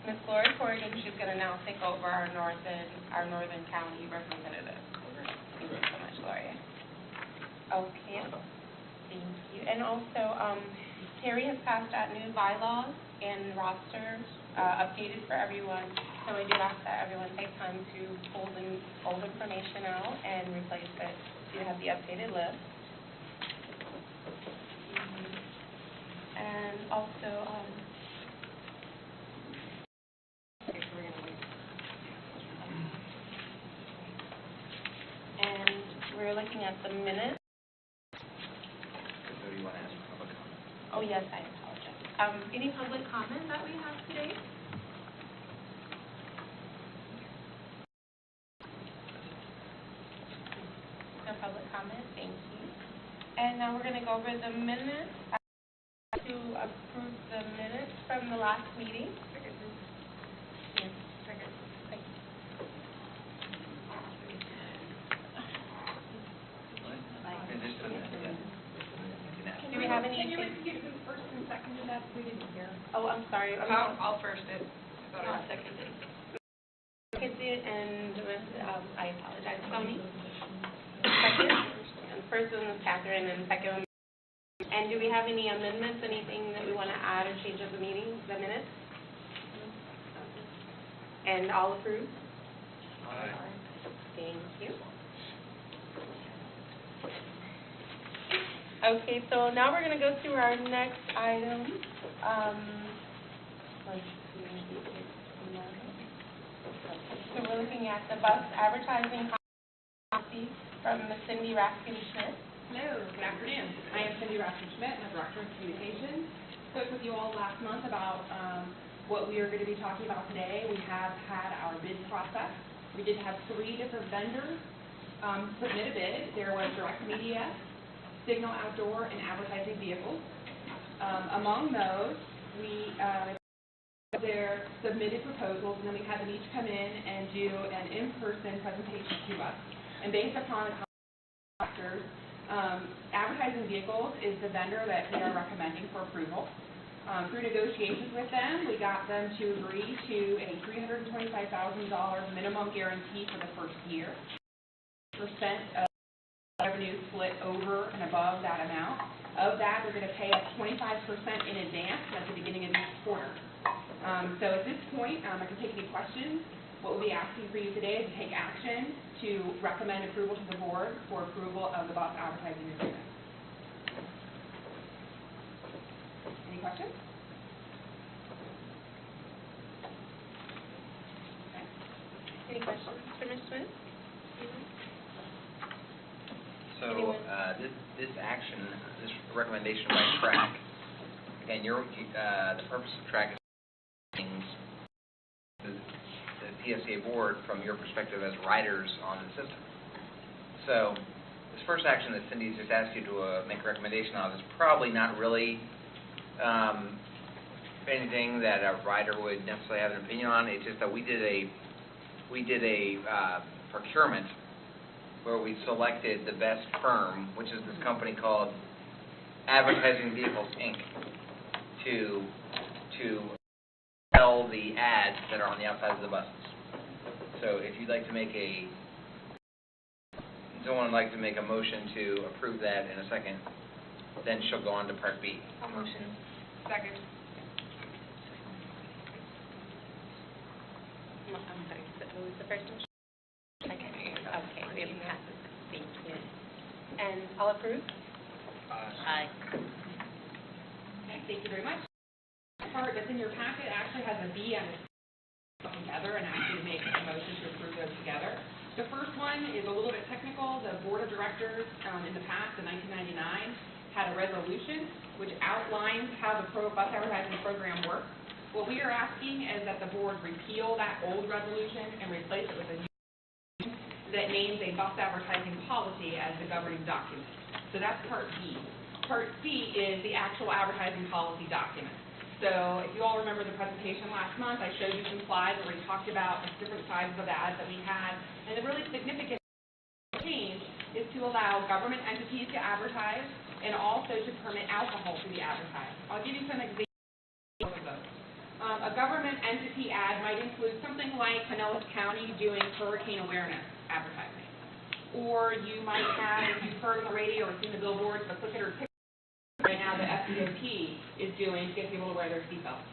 Ms. Gloria Corrigan, she's going to now take over our northern county representative. Thank you so much, Gloria. Okay, thank you. And also, Terry has passed out new bylaws and rosters updated for everyone. So I do ask that everyone take time to pull the old information out and replace it so you have the updated list. And also, and we're looking at the minutes. So you want to ask for public comment? Oh, yes, I apologize. Any public comment that we have today? No public comment, thank you. And now we're going to go over the minutes. To approve the minutes from the last meeting. Yes. Thank you. Do we have any? Can you repeat who first and second to that? We didn't hear. Oh, I'm sorry. I'll first it. I'll second it. And I apologize, Tony. Second. And first one was Catherine, and second one. And do we have any amendments, anything that we want to add or change of the meeting, the minutes? And all approved? Aye. Thank you. Okay, so now we're going to go to our next item. So we're looking at the bus advertising policy from Ms. Cindy Raskin-Schmidt. Hello, good afternoon. I am Cindy Raskin-Schmidt, I'm Director of Communications. Spoke with you all last month about what we are going to be talking about today. We have had our bid process. We did have 3 different vendors submit a bid. There was direct media, signal outdoor, and advertising vehicles. Among those, we their submitted proposals, and then we had them each come in and do an in-person presentation to us. And based upon the factors, advertising vehicles is the vendor that we are recommending for approval. Through negotiations with them, we got them to agree to a $325,000 minimum guarantee for the first year. Percent of revenue split over and above that amount. Of that, they're going to pay us 25% in advance at the beginning of each quarter. So at this point, I can take any questions. What we'll be asking for you today is to take action to recommend approval to the board for approval of the bus advertising agreement. Any questions? Okay. Any questions for Ms. Smith? So this action, this recommendation by TRAC, again, the purpose of TRAC is the PSA board from your perspective as riders on the system. So this first action that Cindy's just asked you to make a recommendation on is probably not really anything that a rider would necessarily have an opinion on. It's just that we did a procurement where we selected the best firm, which is this company called Advertising Vehicles, Inc., to sell the ads that are on the outside of the buses. So if you'd like to make someone would like to make a motion to approve that in a second, then she'll go on to Part B. A motion. Second. I'm sorry, what was the first motion? Second. Okay, we have passes. Thank you. And all approved? Aye. Okay, thank you very much. The part that's in your packet actually has a B on it together and actually make a motion to approve those together. The first one is a little bit technical. The board of directors in the past, in 1999, had a resolution which outlines how the bus advertising program works. What we are asking is that the board repeal that old resolution and replace it with a new that names a bus advertising policy as the governing document. So that's Part B. Part C is the actual advertising policy document. So if you all remember the presentation last month, I showed you some slides where we talked about the different sizes of ads that we had. And the really significant change is to allow government entities to advertise and also to permit alcohol to be advertised. I'll give you some examples of those. A government entity ad might include something like Pinellas County doing hurricane awareness advertising. Or you might have, if you've heard on the radio or seen the billboards, the click it or ticket right now the FDOT is doing to get people to wear their seatbelts.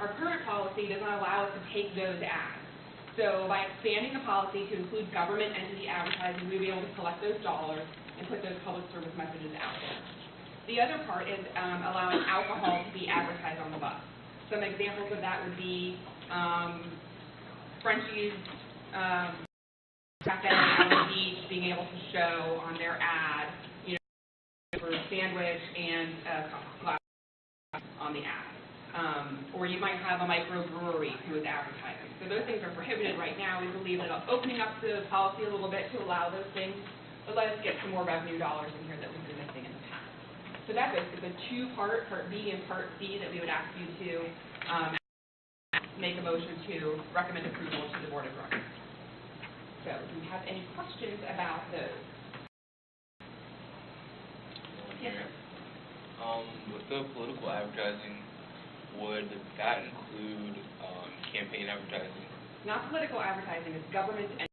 Our current policy doesn't allow us to take those ads. So by expanding the policy to include government entity advertising, we'll be able to collect those dollars and put those public service messages out there. The other part is allowing alcohol to be advertised on the bus. Some examples of that would be Frenchie's Cafe on the beach being able to show on their ad, you know, for a sandwich and a glass on the ad. Or you might have a microbrewery who is advertising. So those things are prohibited right now. We believe that opening up the policy a little bit to allow those things will let us get some more revenue dollars in here that we've been missing in the past. So that's the two-part, Part B and Part C, that we would ask you to make a motion to recommend approval to the Board of Directors. So do you have any questions about those? Yes, sir. With the political advertising, would that include campaign advertising? Not political advertising, it's government and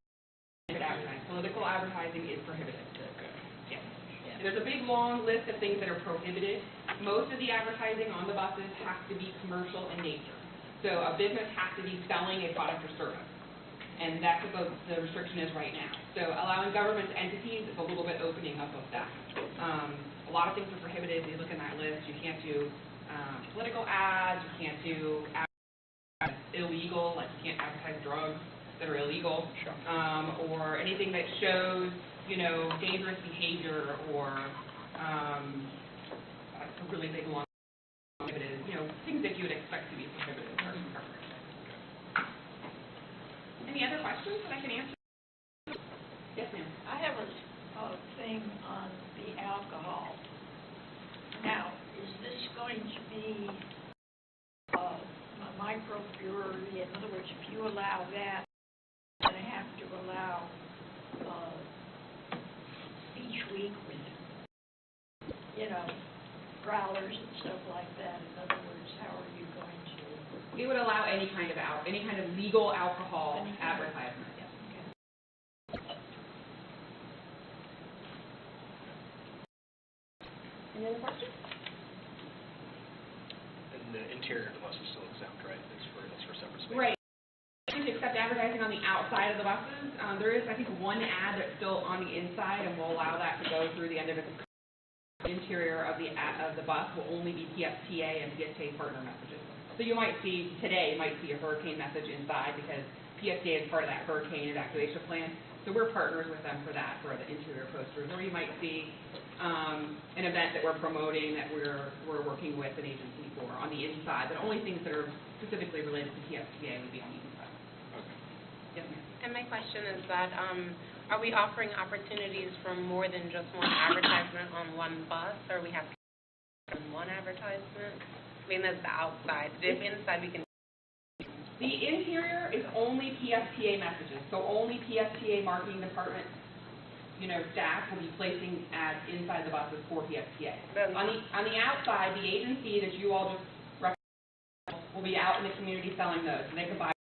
advertising. Political advertising is prohibited. Okay. Yes. And there's a big, long list of things that are prohibited. Most of the advertising on the buses has to be commercial in nature. So a business has to be selling a product or service. And that's what the restriction is right now. So allowing government entities is a little bit opening up of that. A lot of things are prohibited. If you look in that list, you can't do political ads, you can't do ads illegal, like you can't advertise drugs that are illegal, Sure. Or anything that shows, you know, dangerous behavior or a really big one, prohibited, you know, things that you would expect to be prohibited are covered. Any other questions that I can answer? Yes, ma'am. I have a thing on the alcohol. Now, is this going to be a microbrewery? In other words, if you allow that, you're going to have to allow each week with, you know, growlers and stuff like that. In other words, how are you going to? We would allow any kind of legal alcohol advertisement. Yes. Any other questions? And the interior of the bus is still exempt, right? It's for separate space. Right. Except advertising on the outside of the buses. There is, I think, one ad that's still on the inside, and we'll allow that to go through the end of it. The interior of the bus will only be PSTA and PSTA partner messages. So you might see today, you might see a hurricane message inside because PSTA is part of that hurricane evacuation plan. So we're partners with them for that, for the interior posters. Or you might see an event that we're promoting that we're working with an agency for on the inside. The only things that are specifically related to PSTA would be on the inside. Okay. Yes, ma'am. And my question is that, are we offering opportunities for more than just one advertisement on one bus, or we have one advertisement? I mean, that's the outside. If inside, we can. The interior is only PSTA messages, so only PSTA marketing department, you know, staff will be placing ads inside the buses for PSTA. On the outside, the agency that you all just referenced will be out in the community selling those. And they can buy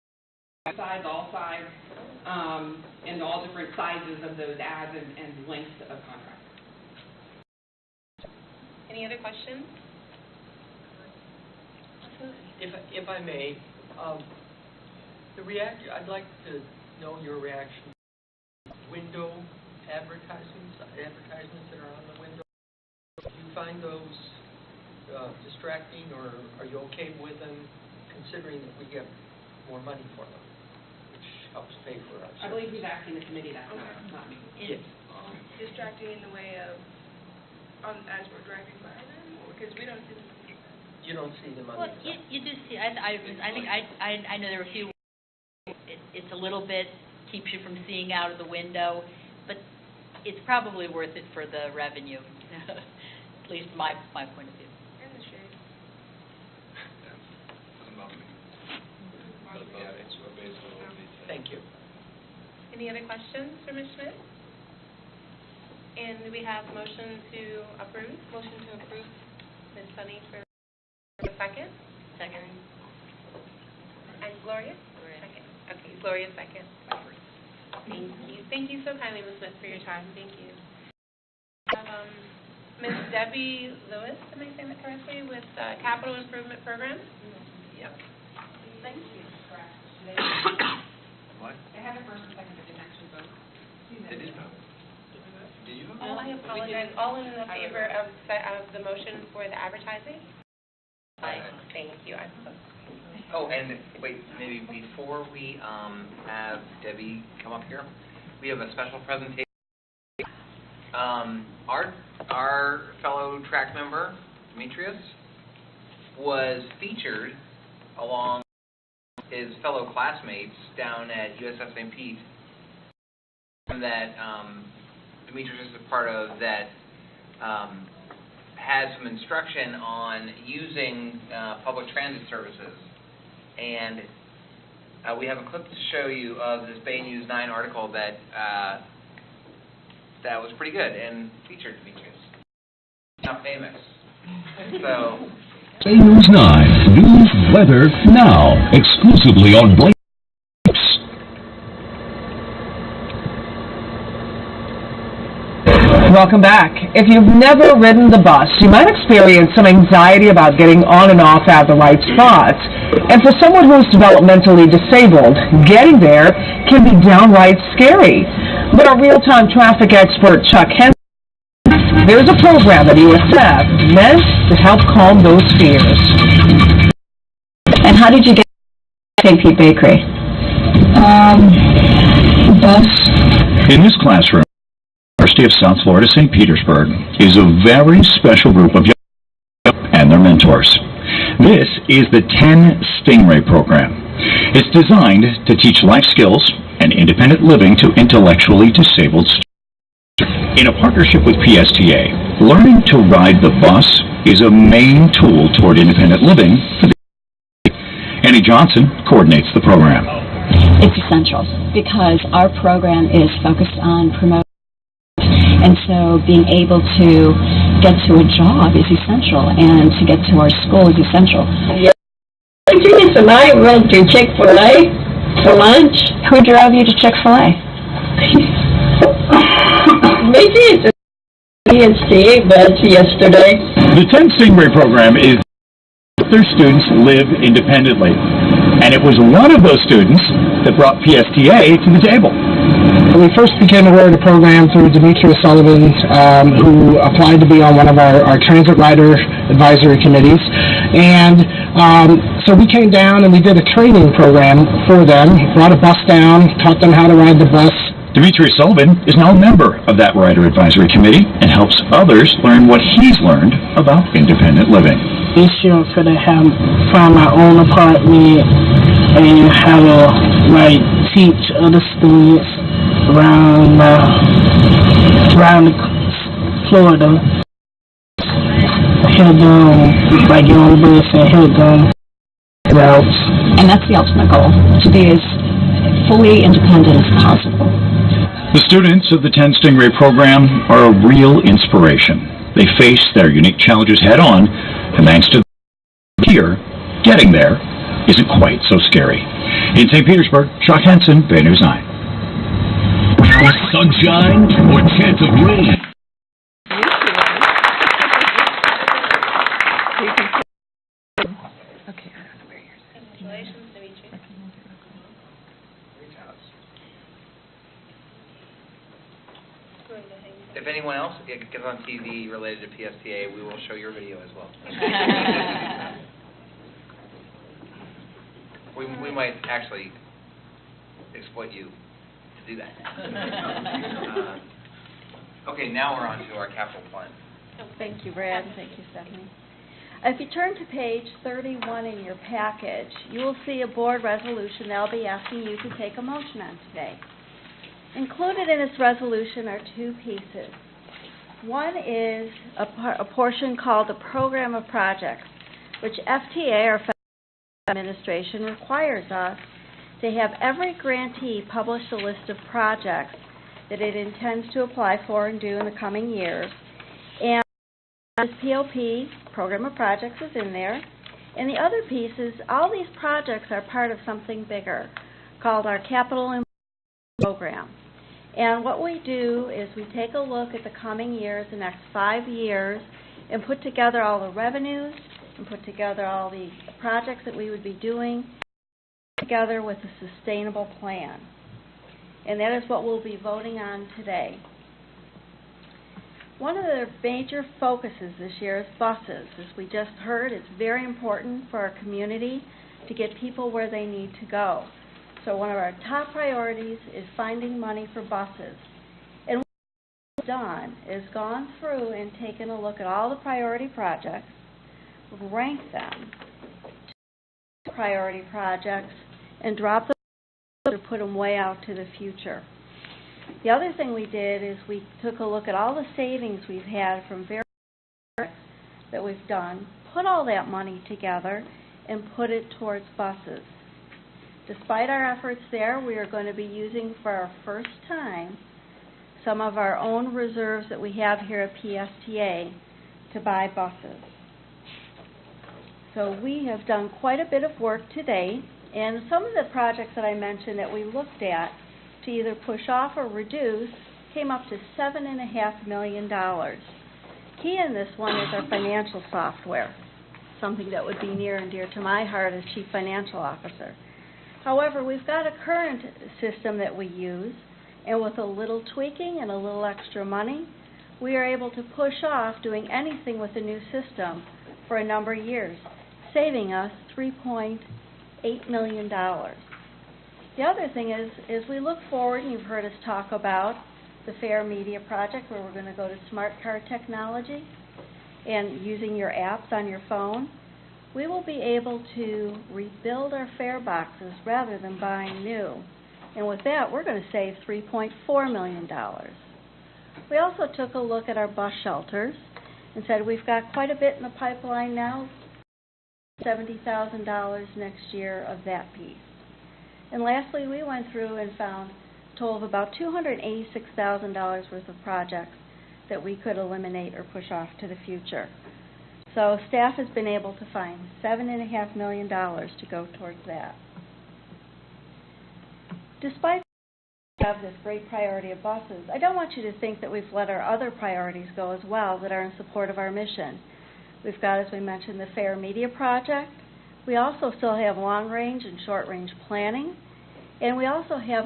sides, all sides, and all different sizes of those ads and lengths of contracts. Any other questions? If I may, I'd like to know your reaction to window advertisements that are on the window. Do you find those distracting, or are you okay with them, considering that we get more money for them, which helps pay for us? I believe he's asking the committee that, not me. Yes. Distracting in the way of, as we're driving by them, because we don't see them. You don't see them on Well, the you do see, I think I know there were a few, it's a little bit, keeps you from seeing out of the window, but it's probably worth it for the revenue, at least my point of view. In the shade. Doesn't bother me. Thank you. Any other questions for Ms. Schmidt? And do we have motion to approve? Motion to approve Ms. Sunny for the second? Second. Gloria? Second. Okay, Gloria second. Thank you. Thank you so kindly, Ms. Smith, for your time. Thank you. Ms. Debbie Lewis, am I saying that correctly, with Capital Improvement Program? Yep. Thank you. Correct. What? I have a first and second, but didn't actually vote. Did you vote? Did you vote? Oh, I apologize. All in the favor of the motion for the advertising? Aye. Thank you. Oh, and wait, maybe before we have Debbie come up here, we have a special presentation. Our fellow TRAC member, Demetrius, was featured along his fellow classmates down at USF St. Pete that Demetrius is a part of that had some instruction on using public transit services. And we have a clip to show you of this Bay News 9 article that that was pretty good and featured Demetrius. Not famous. So. Bay News 9, news, weather, now, exclusively on Blake. Welcome back. If you've never ridden the bus, you might experience some anxiety about getting on and off at the right spots. And for someone who is developmentally disabled, getting there can be downright scary. But our real-time traffic expert, Chuck Henson, there's a program at USF meant to help calm those fears. And how did you get to St. Pete Bakery? Bus. In this classroom, University of South Florida St. Petersburg is a very special group of young and their mentors. This is the 10 Stingray program. It's designed to teach life skills and independent living to intellectually disabled students. In a partnership with PSTA, learning to ride the bus is a main tool toward independent living for the Annie Johnson coordinates the program. It's essential because our program is focused on promoting. And so being able to get to a job is essential, and to get to our school is essential. Yeah. And I went to Chick-fil-A for lunch. Who drove you to Chick-fil-A? Maybe it's a PSTA bus yesterday. The 10 Stingray program is their students live independently. And it was one of those students that brought PSTA to the table. We first became aware of the program through Demetrius Sullivan, who applied to be on one of our transit rider advisory committees. And so we came down and we did a training program for them, brought a bus down, taught them how to ride the bus. Demetrius Sullivan is now a member of that rider advisory committee and helps others learn what he's learned about independent living. This year I'm going to have find my own apartment and how to teach other students around Florida. Help them, get on the bus and help them out. And that's the ultimate goal, to be as fully independent as possible. The students of the 10 Stingray program are a real inspiration. They face their unique challenges head-on, and thanks to here, getting there isn't quite so scary. In St. Petersburg, Chuck Henson, Bay News 9. Sunshine or chance of rain? Okay, I don't know where yours is. Congratulations, Demetrius. If anyone else gets on TV related to PSTA, we will show your video as well. we might actually exploit you to do that. Okay, now we're on to our capital plan. Thank you, Brad. Thank you, Stephanie. If you turn to page 31 in your package, you will see a board resolution that I'll be asking you to take a motion on today. Included in this resolution are two pieces. One is a portion called the Program of Projects, which FTA, or Federal Administration, requires us to have every grantee publish a list of projects that it intends to apply for and do in the coming years. And this POP, Program of Projects, is in there. And the other piece is all these projects are part of something bigger called our capital improvement program. And what we do is we take a look at the coming years, the next 5 years, and put together all the revenues and put together all the projects that we would be doing together with a sustainable plan. And that is what we'll be voting on today. One of the major focuses this year is buses. As we just heard, it's very important for our community to get people where they need to go. So one of our top priorities is finding money for buses. And what we've done is gone through and taken a look at all the priority projects, ranked them to priority projects, and dropped them or put them way out to the future. The other thing we did is we took a look at all the savings we've had from various projects that we've done, put all that money together, and put it towards buses. Despite our efforts there, we are going to be using for our first time some of our own reserves that we have here at PSTA to buy buses. So we have done quite a bit of work today, and some of the projects that I mentioned that we looked at to either push off or reduce came up to $7.5 million. Key in this one is our financial software, something that would be near and dear to my heart as Chief Financial Officer. However, we've got a current system that we use, and with a little tweaking and a little extra money, we are able to push off doing anything with the new system for a number of years, saving us $3.8 million. The other thing is we look forward, and you've heard us talk about the Fair Media project where we're going to go to smart car technology and using your apps on your phone. We will be able to rebuild our fare boxes rather than buying new. And with that, we're going to save $3.4 million. We also took a look at our bus shelters and said we've got quite a bit in the pipeline now, $70,000 next year of that piece. And lastly, we went through and found a total of about $286,000 worth of projects that we could eliminate or push off to the future. So staff has been able to find $7.5 million to go towards that. Despite we have this great priority of buses, I don't want you to think that we've let our other priorities go as well that are in support of our mission. We've got, as we mentioned, the Fair Media project. We also still have long-range and short-range planning, and we also have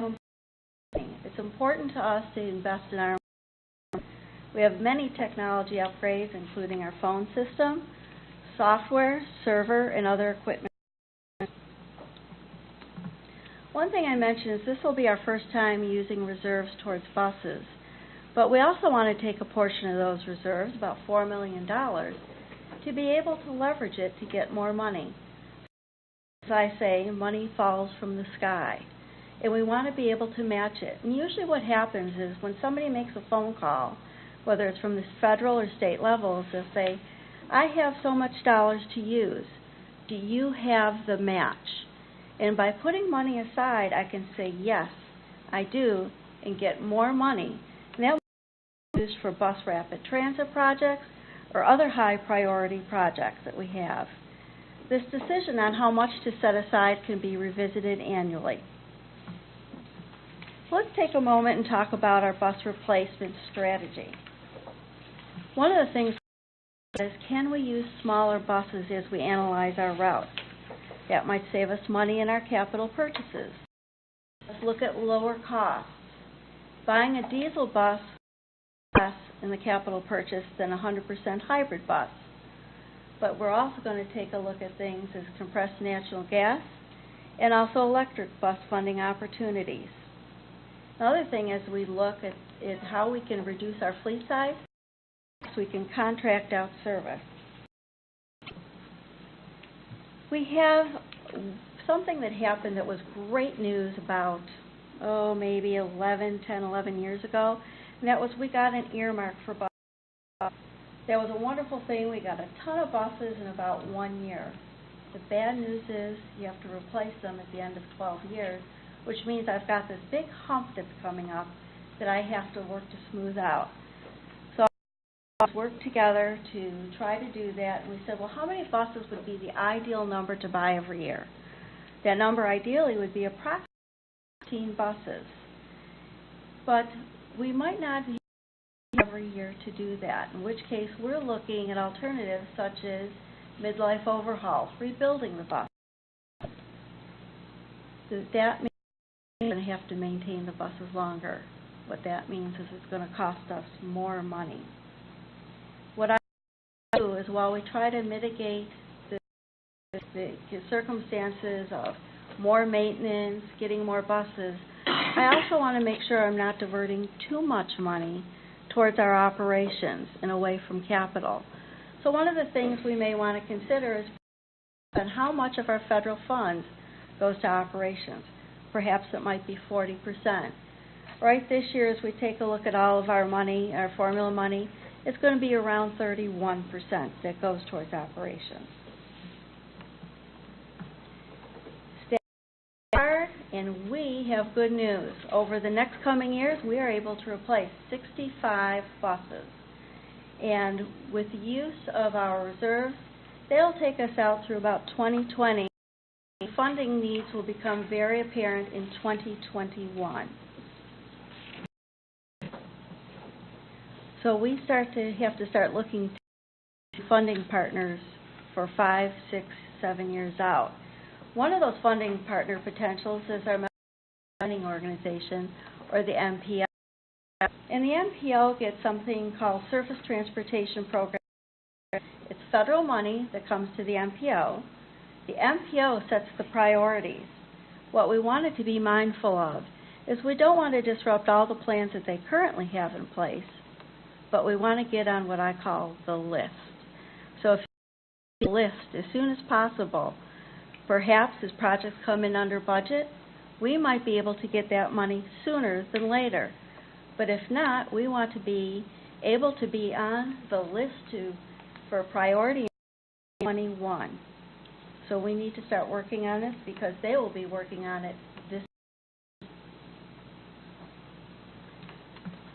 it's important to us to invest in our. We have many technology upgrades, including our phone system, software, server, and other equipment. One thing I mentioned is this will be our first time using reserves towards buses, but we also want to take a portion of those reserves, about $4 million, to be able to leverage it to get more money. As I say, money falls from the sky, and we want to be able to match it. And usually what happens is when somebody makes a phone call, whether it's from the federal or state levels, they'll say, I have so much dollars to use. Do you have the match? And by putting money aside, I can say, yes, I do, and get more money. And that will be used for bus rapid transit projects or other high priority projects that we have. This decision on how much to set aside can be revisited annually. Let's take a moment and talk about our bus replacement strategy. One of the things is, can we use smaller buses as we analyze our routes? That might save us money in our capital purchases. Let's look at lower costs. Buying a diesel bus is less in the capital purchase than a 100% hybrid bus. But we're also going to take a look at things as compressed natural gas and also electric bus funding opportunities. Another thing is we look at is how we can reduce our fleet size so we can contract out service. We have something that happened that was great news about, maybe 10, 11 years ago, and that was we got an earmark for buses. That was a wonderful thing. We got a ton of buses in about 1 year. The bad news is you have to replace them at the end of 12 years, which means I've got this big hump that's coming up that I have to work to smooth out. worked together to try to do that, and we said, well, how many buses would be the ideal number to buy every year? That number ideally would be approximately 15 buses. But we might not use every year to do that, in which case we're looking at alternatives such as midlife overhauls, rebuilding the bus. That means we're going to have to maintain the buses longer. What that means is it's going to cost us more money. What I do is, while we try to mitigate the circumstances of more maintenance, getting more buses, I also want to make sure I'm not diverting too much money towards our operations and away from capital. So one of the things we may want to consider is on how much of our federal funds goes to operations. Perhaps it might be 40%. Right this year, as we take a look at all of our money, our formula money, it's going to be around 31% that goes towards operations. And we have good news. Over the next coming years, we are able to replace 65 buses. And with the use of our reserves, they'll take us out through about 2020. Funding needs will become very apparent in 2021. So we have to start looking to funding partners for 5, 6, 7 years out. One of those funding partner potentials is our funding organization, or the MPO. And the MPO gets something called Surface Transportation Program. It's federal money that comes to the MPO. The MPO sets the priorities. What we wanted to be mindful of is we don't want to disrupt all the plans that they currently have in place, but we want to get on what I call the list. So if you list as soon as possible, perhaps as projects come in under budget, we might be able to get that money sooner than later. But if not, we want to be able to be on the list for priority in 2021. So we need to start working on this because they will be working on it this year.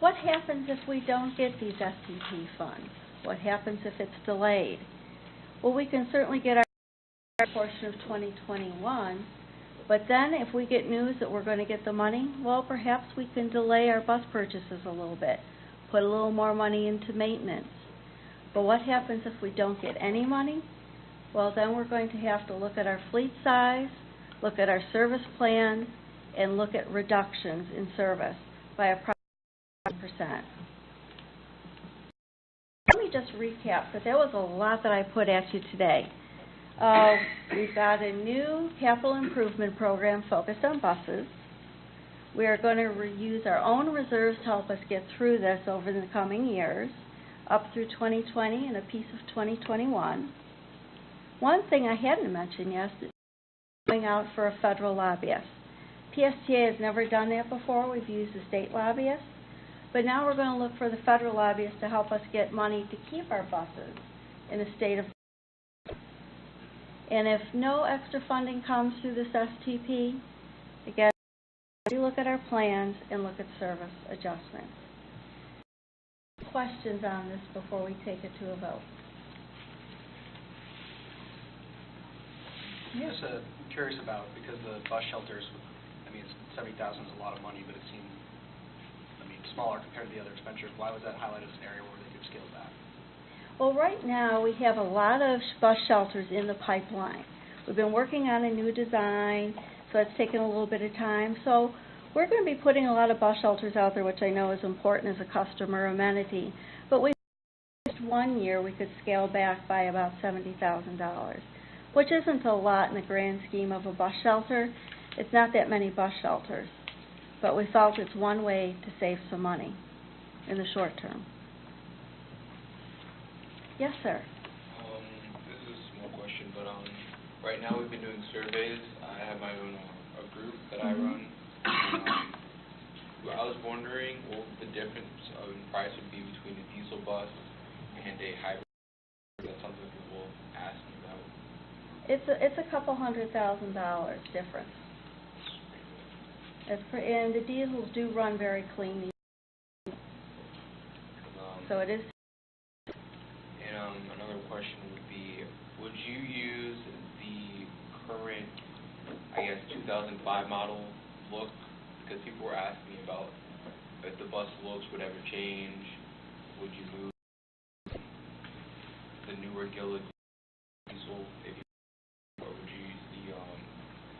What happens if we don't get these STP funds? What happens if it's delayed? Well, we can certainly get our portion of 2021, but then if we get news that we're going to get the money, well, perhaps we can delay our bus purchases a little bit, put a little more money into maintenance. But what happens if we don't get any money? Well, then we're going to have to look at our fleet size, look at our service plan, and look at reductions in service by approximately 5%. Let me just recap, because that was a lot that I put at you today. We've got a new capital improvement program focused on buses. We are going to use our own reserves to help us get through this over the coming years, up through 2020 and a piece of 2021. One thing I hadn't mentioned yet is going out for a federal lobbyist. PSTA has never done that before. We've used a state lobbyist. But now we're going to look for the federal lobbyist to help us get money to keep our buses in a state of... And if no extra funding comes through this STP, again, we look at our plans and look at service adjustments. Questions on this before we take it to a vote? I'm just curious about, because the bus shelters, I mean, 70,000 is a lot of money, but it seemed, smaller compared to the other expenditures. Why was that highlighted as an area where they could scale back? Well, right now we have a lot of bus shelters in the pipeline. We've been working on a new design, so it's taken a little bit of time. So we're going to be putting a lot of bus shelters out there, which I know is important as a customer amenity. But we 1 year we could scale back by about $70,000, which isn't a lot in the grand scheme of a bus shelter. It's not that many bus shelters, but we felt it's one way to save some money in the short term. Yes, sir. This is a small question, but right now we've been doing surveys. I have my own a group that I run. I was wondering what the difference in price would be between a diesel bus and a hybrid. That's something people ask me about. It's a couple $100,000 difference. And the diesels do run very clean. So it is question would be, would you use the current, 2005 model look? Because people were asking about if the bus looks would ever change. Would you move the newer Gillig diesel, or would you use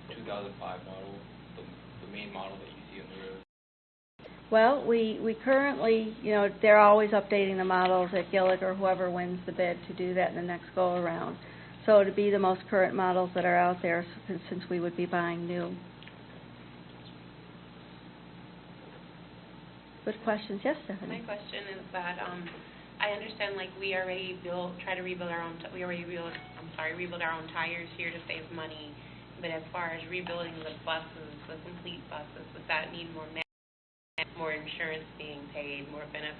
the 2005 model, the main model that you see on the road? Well, we currently, they're always updating the models at Gillig or whoever wins the bid to do that in the next go-around. So to be the most current models that are out there, since we would be buying new. Good questions. Yes, Stephanie? My question is that I understand we already rebuild our own tires here to save money. But as far as rebuilding the buses, the complete buses, would that need more insurance being paid, more benefits?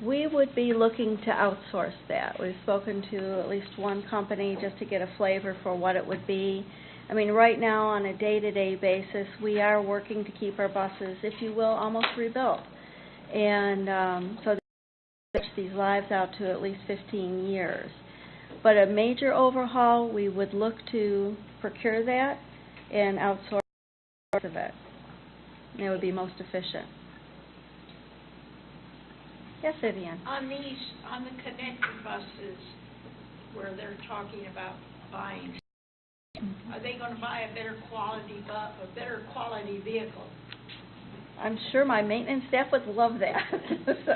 We would be looking to outsource that. We've spoken to at least one company just to get a flavor for what it would be. I mean, right now on a day-to-day basis, we are working to keep our buses, if you will, almost rebuilt. And so they stretch these lives out to at least 15 years. But a major overhaul, we would look to procure that and outsource part of it. And it would be most efficient. Yes, Vivian? On the connector buses where they're talking about buying, are they going to buy a better quality vehicle? I'm sure my maintenance staff would love that. So,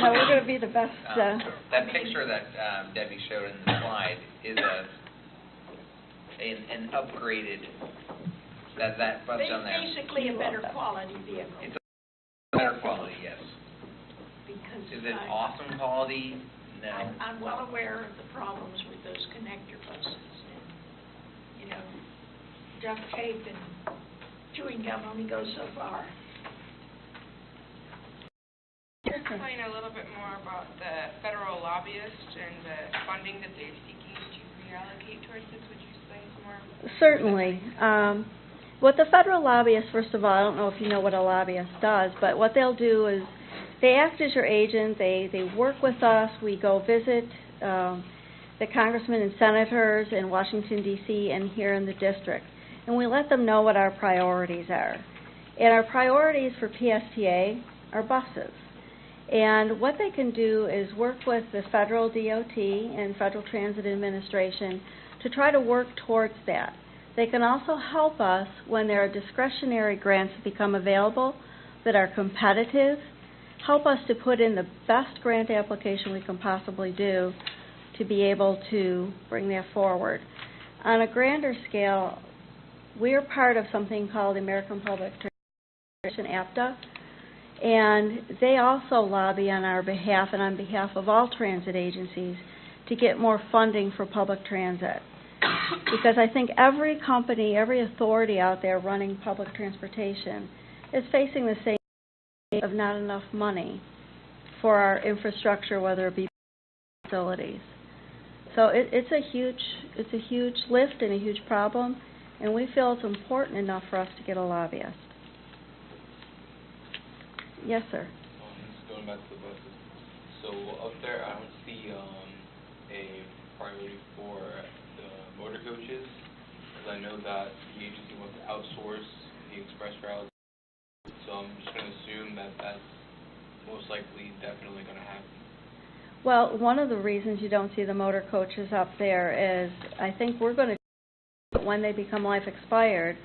no, we're going to be the best. That picture that Debbie showed in the slide is an upgraded, that bus on there. Basically a better quality vehicle. It's a better quality, yes. Because is it awesome quality? No. I'm well aware of the problems with those connector buses. And, duct tape and chewing gum only goes so far. Explain a little bit more about the federal lobbyist and the funding that they're seeking to reallocate towards this. Would you explain some more? Certainly. What the federal lobbyist, first of all, I don't know if you know what a lobbyist does, but what they'll do is they act as your agent. They work with us. We go visit the congressmen and senators in Washington, D.C. and here in the district. And we let them know what our priorities are. And our priorities for PSTA are buses. And what they can do is work with the federal DOT and Federal Transit Administration to try to work towards that. They can also help us when there are discretionary grants that become available that are competitive, help us to put in the best grant application we can possibly do to be able to bring that forward. On a grander scale, we're part of something called the American Public Transportation, APTA, and they also lobby on our behalf and on behalf of all transit agencies to get more funding for public transit. Because I think every company, every authority out there running public transportation is facing the same issue of not enough money for our infrastructure, whether it be facilities. So it's a huge lift and a huge problem, and we feel it's important enough for us to get a lobbyist. Yes, sir. Just going back to the buses. So up there, I don't see a priority for the motor coaches, because I know that the agency wants to outsource the express routes. So I'm just going to assume that that's most likely definitely going to happen. Well, one of the reasons you don't see the motor coaches up there is I think we're going to, when they become life expired,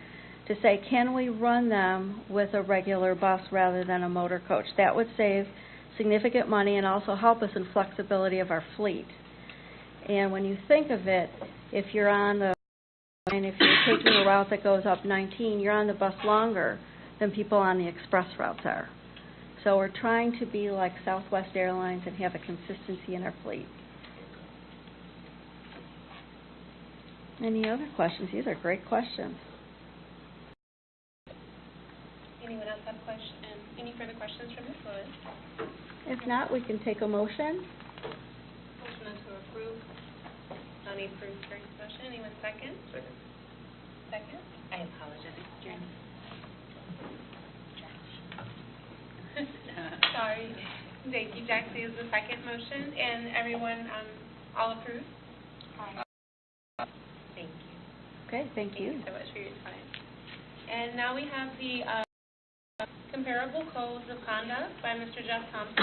to say, can we run them with a regular bus rather than a motor coach? That would save significant money and also help us in flexibility of our fleet. And when you think of it, if you're if you're taking a route that goes up 19, you're on the bus longer than people on the express routes are. So we're trying to be like Southwest Airlines and have a consistency in our fleet. Any other questions? These are great questions. Anyone else have questions? Any further questions from Ms. Lewis? If not, we can take a motion. Motion to approve. Any approved for discussion? Anyone second? Second. Second? I apologize. Sorry. Thank you. Jack is the second motion, and everyone, all approved? Thank you. Okay, thank you. Thank you so much for your time. And now we have the comparable codes of conduct by Mr. Jeff Thompson.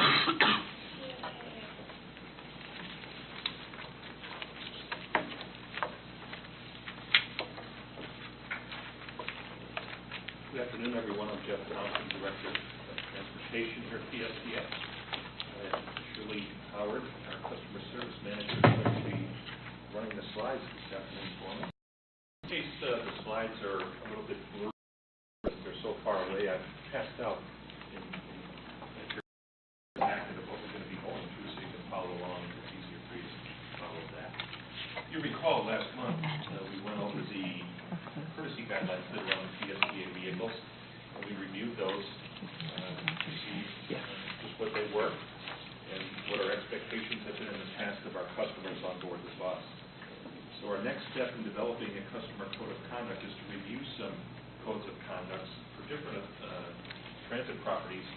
Good afternoon, everyone. I'm Jeff Thompson, Director of Transportation here at PSDS. Shirley Howard, our Customer Service Manager, is going to be running the slides this afternoon for me. In case the slides are a little bit blurry, they're so far away, I've passed out in your packet of what we're going to be going through so you can follow along. It's easier for you to follow that. If you recall, last month we went over the courtesy guidelines that are on the PSDA vehicles, and we reviewed those to see just what they were and what our expectations have been in the past of our customers on board the bus. So our next step in developing a customer code of conduct is to review some codes of conduct for different transit properties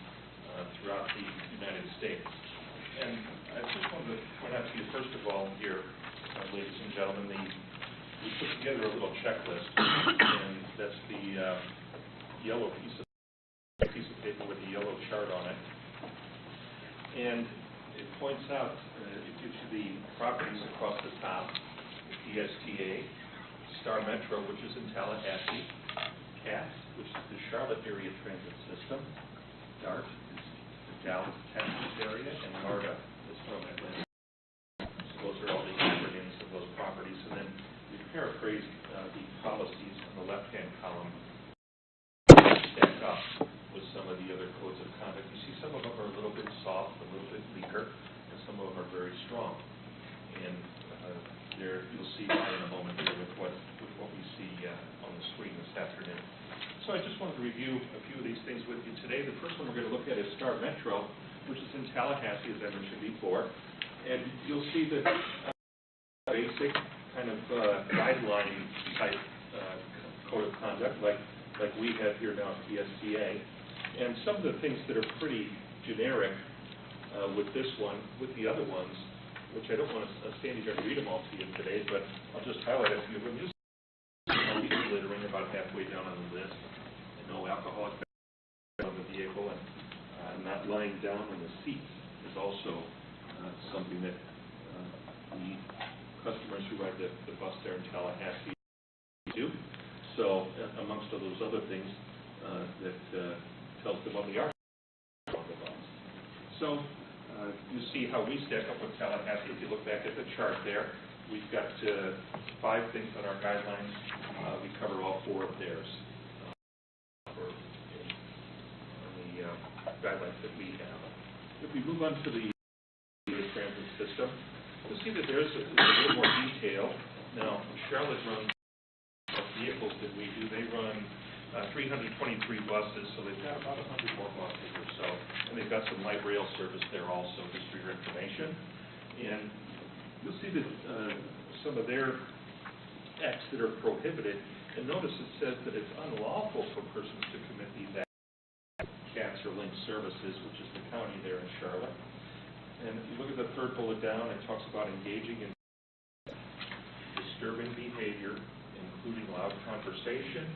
throughout the United States. And I just wanted to point out to you, first of all, here, ladies and gentlemen, we put together a little checklist, and that's the yellow piece of paper with the yellow chart on it. And it points out, it gives you the properties across the top, PSTA, Star Metro, which is in Tallahassee, CATS, which is the Charlotte Area Transit System, DART is the Dallas, Texas area, and MARTA is from Atlanta. So those are all the acronyms of those properties. And then we paraphrased the policies on the left-hand column stack up with some of the other codes of conduct. You see some of them are a little bit soft, a little bit weaker, and some of them are very strong. And there you'll see that in a moment here with what we see on the screen this afternoon. So I just wanted to review a few of these things with you today. The first one we're going to look at is Star Metro, which is in Tallahassee, as I mentioned before. And you'll see that basic kind of guideline type code of conduct like we have here now at PSTA. And some of the things that are pretty generic with this one, with the other ones, which I don't want to stand here and read them all to you today, but I'll just highlight a few of them. Just littering about halfway down on the list, and no alcoholic on the vehicle, and not lying down on the seats is also something that the customers who ride the bus there in Tallahassee do. So, amongst all those other things that tells them on the art on the bus. So, you see how we stack up with Tallahassee. If you look back at the chart there, we've got 5 things on our guidelines. We cover all 4 of theirs on the guidelines that we have. If we move on to the transit system, you'll see that there's a little more detail. Now, Charlotte runs vehicles that we do. They run 323 buses, so they've got about 100 more buses or so. And they've got some light rail service there also, just for your information. And you'll see that some of their acts that are prohibited, and notice it says that it's unlawful for persons to commit these acts, CATS or linked services, which is the county there in Charlotte. And if you look at the third bullet down, it talks about engaging in disturbing behavior, including loud conversation,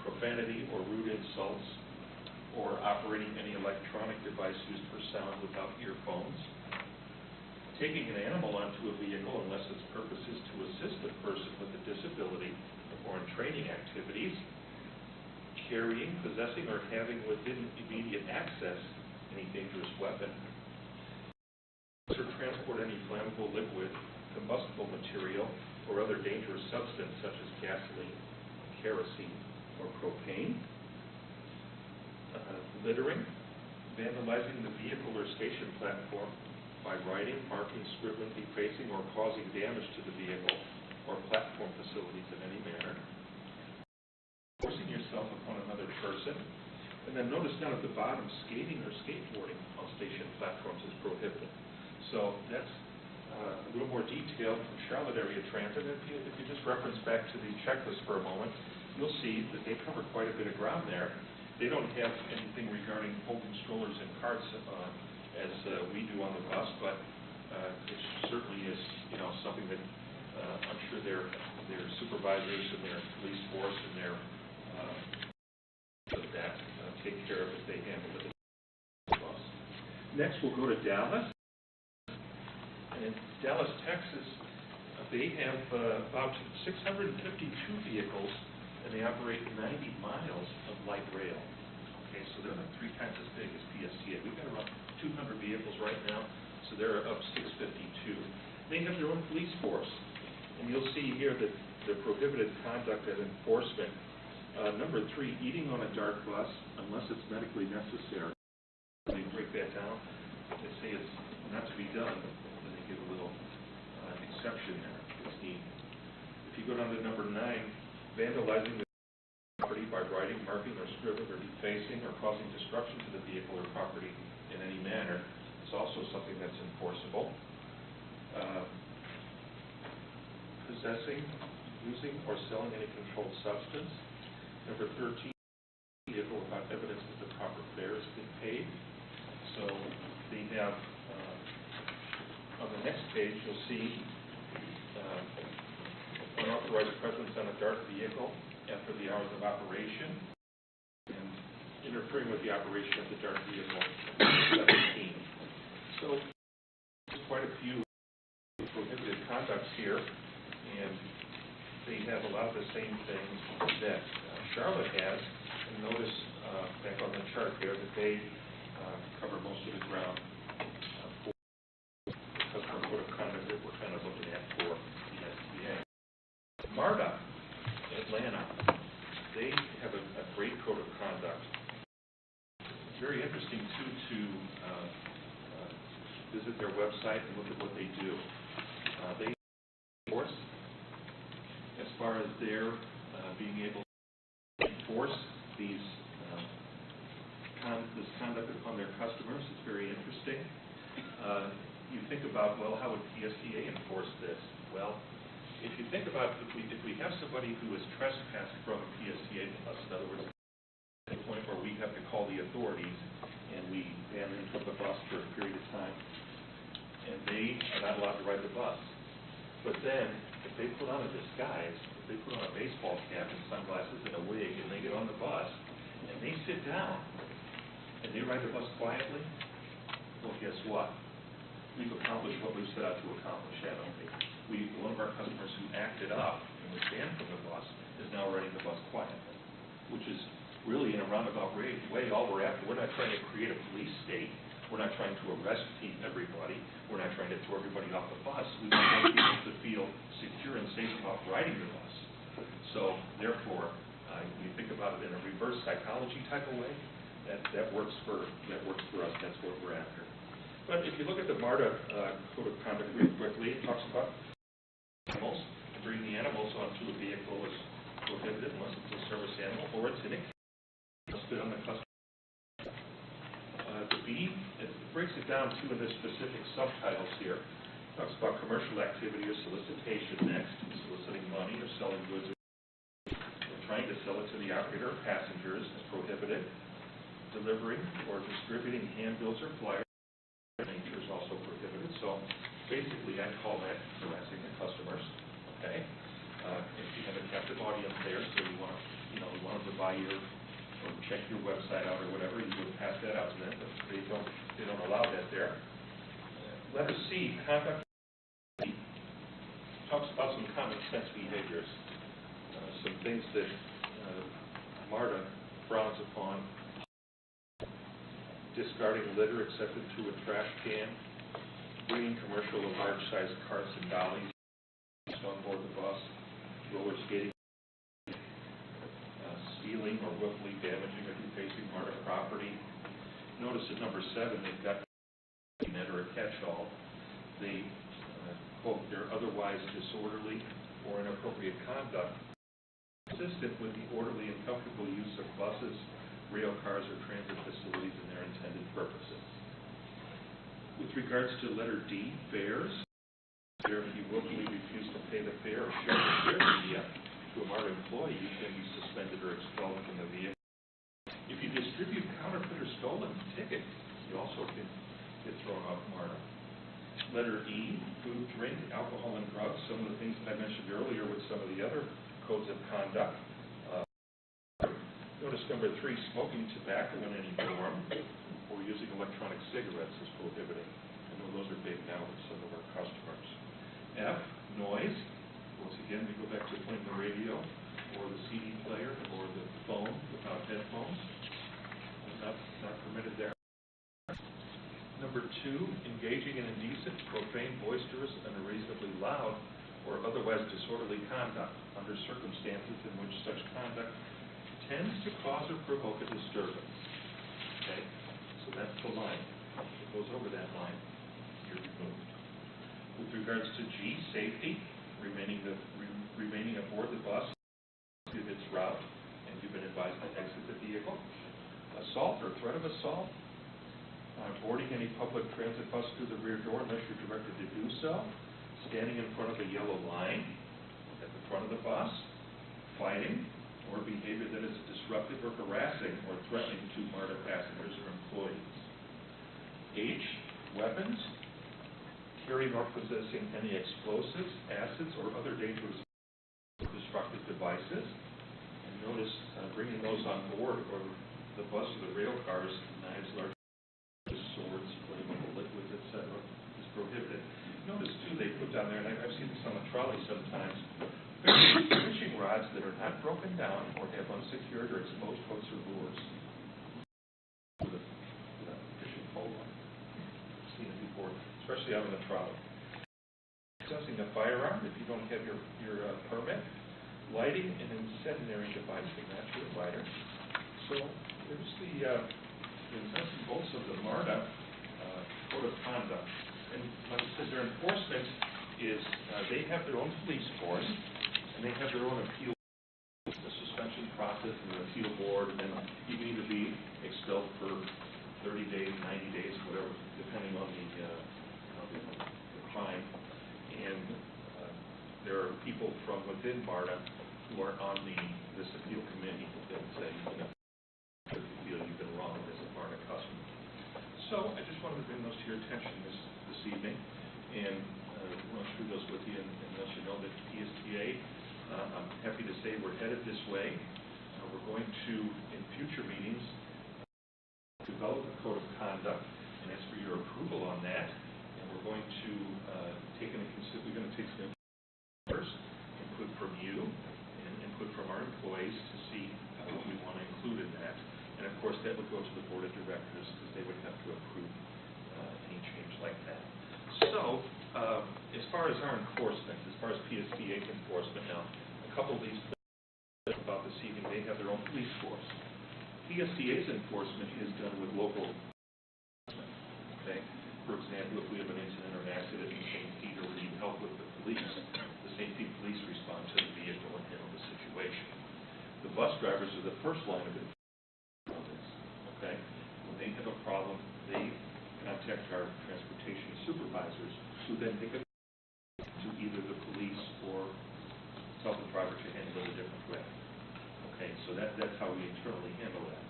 profanity or rude insults, or operating any electronic device used for sound without earphones, taking an animal onto a vehicle unless its purpose is to assist a person with a disability or in training activities, carrying, possessing, or having within immediate access any dangerous weapon, or transport any flammable liquid, combustible material, or other dangerous substance such as gasoline, kerosene, or propane, littering, vandalizing the vehicle or station platform by writing, marking, scribbling, defacing, or causing damage to the vehicle or platform facilities in any manner, forcing yourself upon another person, and then notice down at the bottom, skating or skateboarding on station platforms is prohibited. So that's a little more detail from Charlotte Area Transit. If you just reference back to the checklist for a moment, you'll see that they cover quite a bit of ground there. They don't have anything regarding holding strollers and carts as we do on the bus, but it certainly is, something that I'm sure their supervisors and their police force and their that take care of it. They handle it. Bus. Next, we'll go to Dallas. And in Dallas, Texas, they have about 652 vehicles, and they operate 90 miles of light rail. Okay, so they're like 3 times as big as PSTA. We've got around 200 vehicles right now, so they're up 652. They have their own police force, and you'll see here that the prohibited conduct and enforcement. Number 3, eating on a dark bus unless it's medically necessary. They break that down. They say it's not to be done, and they give a little exception there. It's neat. If you go down to number 9, vandalizing the property by writing, marking, or scribbling, or defacing, or causing destruction to the vehicle or property in any manner is also something that's enforceable. Possessing, using, or selling any controlled substance. Number 13, vehicle without evidence that the proper fare has been paid. So they have, on the next page, you'll see unauthorized presence on a dark vehicle after the hours of operation and interfering with the operation of the dark vehicle, 17. So there's quite a few prohibited conducts here, and they have a lot of the same things that Charlotte has. And notice back on the chart there that they cover most of the ground for the customer code of conduct that we're kind of looking at for the SBA. MARTA, Atlanta, they have a great code of conduct. It's very interesting, too, to visit their website and look at what they do. They enforce, as far as their being able to enforce this conduct upon their customers. It's very interesting. You think about, well, how would PSTA enforce this? Well, if you think about if we have somebody who is trespassed from a PSTA bus, in other words, at the point where we have to call the authorities and we ban them from the bus for a period of time, and they are not allowed to ride the bus. But then, if they put on a disguise, if they put on a baseball cap and sunglasses and a wig, and they get on the bus, and they sit down, and they ride the bus quietly, well, guess what? We've accomplished what we've set out to accomplish, haven't we? One of our customers who acted up and was banned from the bus is now riding the bus quietly, which is really, in a roundabout way, all we're after. We're not trying to create a police state. We're not trying to arrest everybody. We're not trying to throw everybody off the bus. We want people to feel secure and safe about riding the bus. So, therefore, you think about it in a reverse psychology type of way, that works for us. That's what we're after. But if you look at the MARTA Code of Conduct really quickly, it talks about animals. Bringing the animals onto a vehicle is prohibited unless it's a service animal or it's in a listed on the customer. The B, it breaks it down too in the specific subtitles here. It talks about commercial activity or solicitation next, soliciting money or selling goods or trying to sell it to the operator or passengers is prohibited. Delivering or distributing handbills or flyers nature is also prohibited. So basically I'd call that harassing the customers. Okay? If you have a captive audience there, so you want them to buy your or check your website out or whatever, you would pass that out to them, but they don't allow that there. Letter C, conduct talks about some common sense behaviors, some things that MARTA frowns upon. Discarding litter accepted to a trash can, bringing commercial or large-sized carts and dollies on board the bus, roller skating, stealing or willfully damaging or defacing MARTA property. Notice at number 7, they've got net or a catch-all. They quote, they're otherwise disorderly or inappropriate conduct consistent with the orderly and comfortable use of buses, rail cars, or transit facilities and their intended purposes. With regards to letter D, fares, if you willfully refuse to pay the fare or share the fare media to a MARTA employee, you can be suspended or expelled from the vehicle. If you distribute counterfeit or stolen tickets, you also can get thrown off MARTA. Letter E, food, drink, alcohol, and drugs, some of the things that I mentioned earlier with some of the other codes of conduct. Notice number 3, smoking tobacco in any form or using electronic cigarettes is prohibited. I know those are big now with some of our customers. F, noise. Once again, we go back to playing the radio or the CD player or the phone without headphones. Not permitted there. Number 2, engaging in indecent, profane, boisterous, unreasonably loud, or otherwise disorderly conduct under circumstances in which such conduct tends to cause or provoke a disturbance. Okay? So that's the line. If it goes over that line, you're removed. With regards to G, safety, remaining aboard the bus in its route, and you've been advised to exit the vehicle. Assault or threat of assault, boarding any public transit bus through the rear door unless you're directed to do so, standing in front of a yellow line at the front of the bus, fighting, or behavior that is disruptive or harassing or threatening to MARTA passengers or employees. H, weapons, carrying or possessing any explosives, acids, or other dangerous or destructive devices. And notice bringing those on board or the bus or the rail cars, knives, large swords, flammable liquids, etc., is prohibited. Notice, too, they put down there, and I've seen this on the trolley sometimes, fishing rods that are not broken down or have unsecured or exposed hooks or lures. With a fishing pole on it. I've seen it before, especially out on the trolley. Possessing a firearm if you don't have your permit. Lighting an incendiary device, and that's your lighter. So there's the nuts and bolts of the MARTA Code of Conduct. And like I said, their enforcement is they have their own police force, and they have their own appeal, the suspension process and the appeal board, and then you can either be expelled for 30 days, 90 days, whatever, depending on the crime. And there are people from within MARTA who are on this appeal committee that say, if you feel you've been wrong as a MARTA customer. So I just wanted to bring those to your attention this evening, and run through those with you, and let you know that PSTA, I'm happy to say we're headed this way. We're going to, in future meetings, develop a code of conduct, and ask for your approval on that. And we're going to take some first input from you and input from our employees to see what we want to include in that. And of course, that would go to the board of directors because they would have to approve any change like that. So, as far as our enforcement, as far as PSTA's enforcement now, a couple of these about this evening, they have their own police force. PSTA's enforcement is done with local enforcement. Okay? For example, if we have an incident or an accident in St. Pete or we need help with the police, the St. Pete police respond to the vehicle and handle the situation. The bus drivers are the first line of enforcement on this. Okay? When they have a problem, they contact our transportation supervisors, who then take it to either the police or tell the driver to handle it a different way. Okay, so that's how we internally handle that.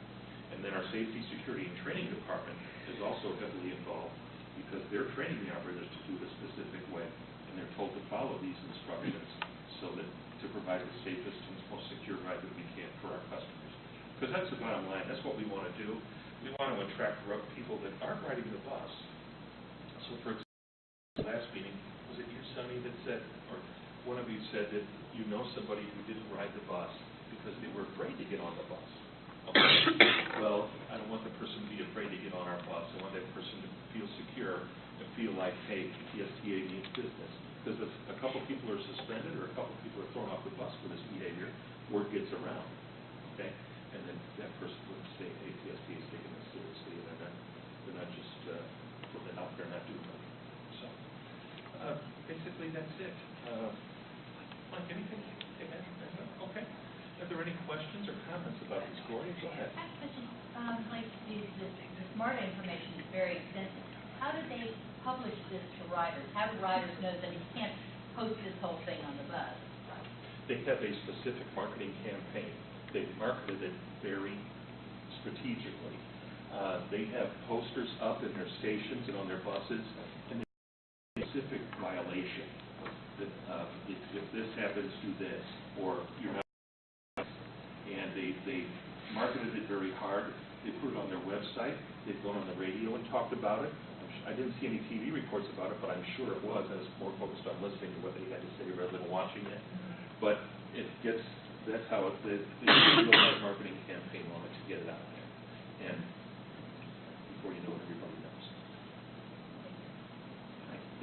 And then our safety, security, and training department is also heavily involved because they're training the operators to do it a specific way, and they're told to follow these instructions so that to provide the safest and most secure ride that we can for our customers. Because that's the bottom line. That's what we want to do. We want to attract people that aren't riding the bus. So, for example, last meeting, was it you, Sonny, that said, or one of you said that you know somebody who didn't ride the bus because they were afraid to get on the bus? Okay. Well, I don't want the person to be afraid to get on our bus. I want that person to feel secure and feel like, hey, PSTA means business. Because if a couple people are suspended or a couple people are thrown off the bus for this behavior, word gets around. Okay? And then that person would say, hey, PSTA is taking this seriously, and they're not just putting it out there and not doing it. So, basically, that's it. Mike, anything? Okay. Are there any questions or comments about this, Gloria? Go ahead. I have a question. Like this MARTA information is very extensive. How did they publish this to riders? How do riders know that you can't post this whole thing on the bus? They have a specific marketing campaign. They've marketed it very strategically. They have posters up in their stations and on their buses, and there's a specific violation. That if this happens, do this, or you're not. And they marketed it very hard. They put it on their website. They've gone on the radio and talked about it. I didn't see any TV reports about it, but I'm sure it was. I was more focused on listening to what they had to say rather than watching it. But that's how they do a real hard marketing campaign on it to get it out there. And before you know it, everybody knows.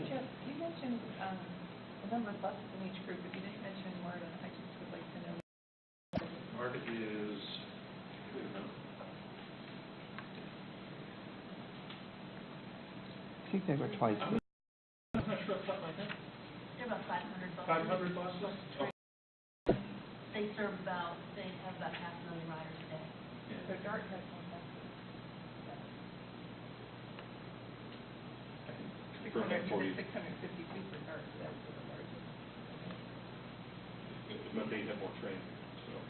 Jeff, you mentioned the number of buses in each group, but you didn't mention MARTA. I just would like to know. MARTA is, I think they were twice. I'm not sure off the top of my head. They're about 500 buses. 500 buses? Oh. They have about 500,000 riders a day. Yeah. So DART has one bus. I can confirm that for you. 652 for DART, that's the largest. But they have more training, so.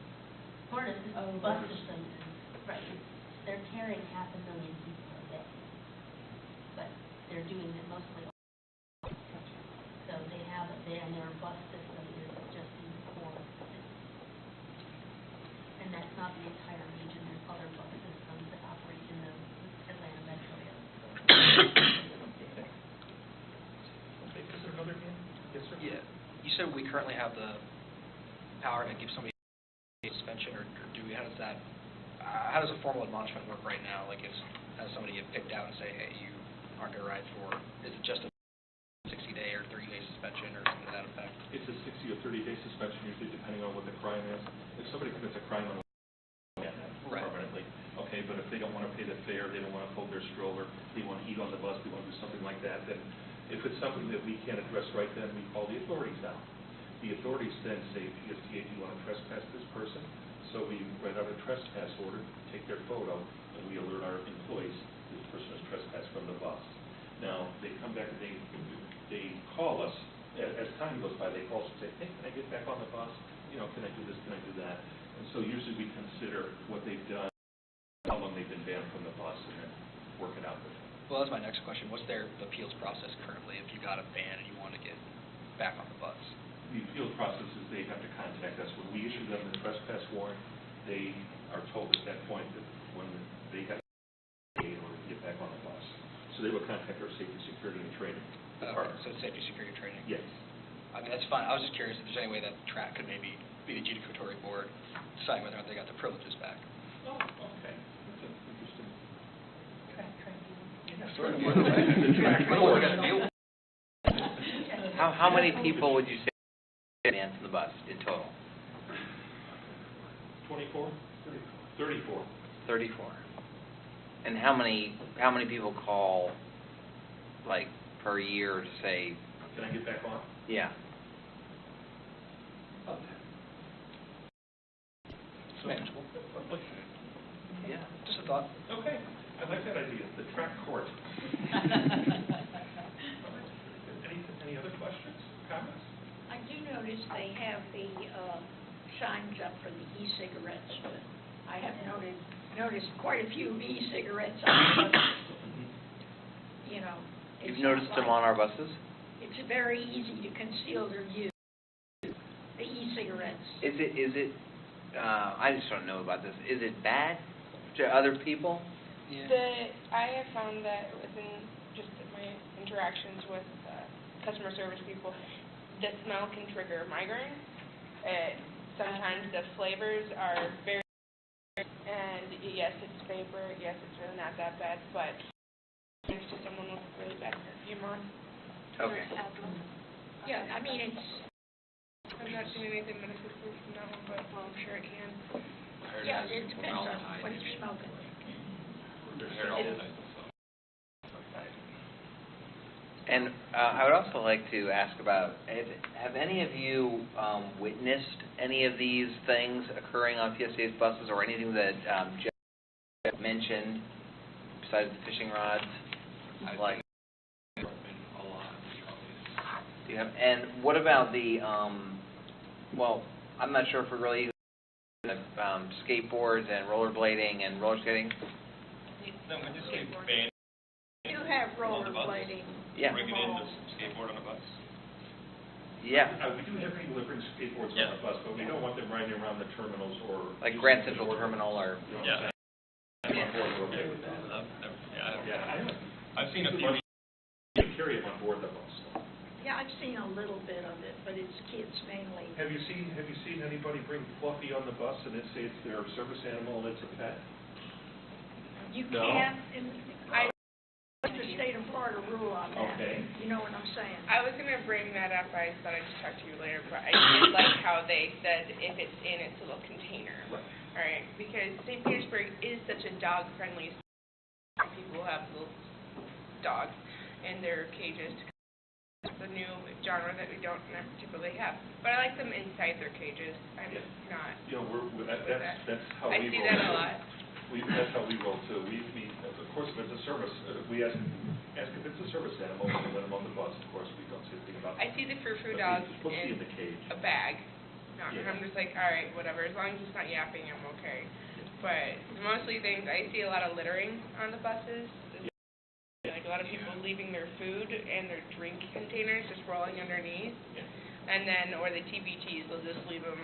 Part of the Oh, bus Motors. system is, right, they're carrying 500,000 people a day, but they're doing it mostly. So they have it there, and their bus system is just in 4 cities. And that's not the entire region, there's other bus systems that operate in the Atlanta metro area. Is there another hand? Yes, sir. Yeah. You said we currently have the power to give somebody a suspension, or do we, how does a formal admonishment work right now? Like, has somebody get picked out and say, hey, you aren't going to ride for, is it just a 60-day or 30-day suspension or something to that effect? It's a 60 or 30-day suspension, usually depending on what the crime is. If somebody commits a crime on permanently, okay, but if they don't want to pay the fare, they don't want to hold their stroller, they want to eat on the bus, they want to do something like that, then if it's something that we can't address right then, we call the authorities out. The authorities then say, PSTA, do you want to trespass this person? So we write out a trespass order, take their photo, and we alert our employees this person has trespassed from the bus. Now, they come back and they call us. As time goes by, they call us and say, hey, can I get back on the bus? You know, can I do this, can I do that? And so usually we consider what they've done, how long they've been banned from the bus, and then work it out with them. Well, that's my next question. What's their appeals process currently if you got a ban and you want to get back on the bus? The appeal process is they have to contact us. When we issue them the trespass warrant, they are told at that point that when they have to in order to get back on the bus. So they will contact our safety, security, and training department. So safety, security, training? Yes. I mean, that's fine. I was just curious if there's any way that TRAC could maybe be the adjudicatory board, deciding whether or not they got their privileges back. Oh, okay. That's interesting. Sort of. The TRAC board. How many people would you say banned from the bus in total? 24? 34. 34. And how many people call, like, per year to say? Can I get back on? Yeah. It's manageable. Yeah. Just a thought. Okay. I like that idea. The track court. Any other questions, comments? I do notice they have the signs up for the e-cigarettes, but I have noticed quite a few e-cigarettes on the buses. You know. You've noticed them on our buses? It's very easy to conceal their use, the e-cigarettes. Is it, I just don't know about this. Is it bad to other people? Yeah. I have found that within just my interactions with customer service people, the smell can trigger migraine. Sometimes the flavors are very, and yes, it's vapor, yes, it's really not that bad, but thanks to someone with really bad perfume on. Okay. Yeah, I mean, it's, I'm not doing anything medically proof from that one, but I'm sure it can. yeah, it depends on what you're smoking. And I would also like to ask about, have any of you witnessed any of these things occurring on PSA's buses, or anything that Jeff mentioned besides the fishing rods? Like, do you have? And what about the? Well, I'm not sure if we're really skateboards and rollerblading and roller skating. No, when you say skateboard. ban You have on the bus, rollerblading. Yeah. bringing in the skateboard on the bus. Yeah. We do have people that bring skateboards on the bus, but we don't want them riding around the terminals or. Like Grand Central Terminal or. Yeah. I'm on board, we're okay with that. I've seen a few. You carry them on board the bus. Yeah, I've seen a little bit of it, but it's kids mainly. Have you seen anybody bring Fluffy on the bus and it's their service animal and it's a pet? You No? can't, what's the state of Florida rule on that? Okay. You know what I'm saying? I was gonna bring that up, I thought I'd just talk to you later, but I did like how they said if it's in its little container. Right. Alright, because St. Petersburg is such a dog-friendly city. People have little dogs in their cages. It's a new genre that we don't particularly have. But I like them inside their cages. I'm not. You know, that's how I we roll. see that a lot. That's how we roll too. Of course, if it's a service, we ask if it's a service animal, we let them on the bus. Of course, we don't say anything about. I see the frou-frou But dogs we'll see in in the cage. a bag. Yeah. I'm just like, all right, whatever. As long as it's not yapping, I'm okay. But mostly things, I see a lot of littering on the buses. Like a lot of people leaving their food and their drink containers just rolling underneath. And then, or the TBTs, they'll just leave them,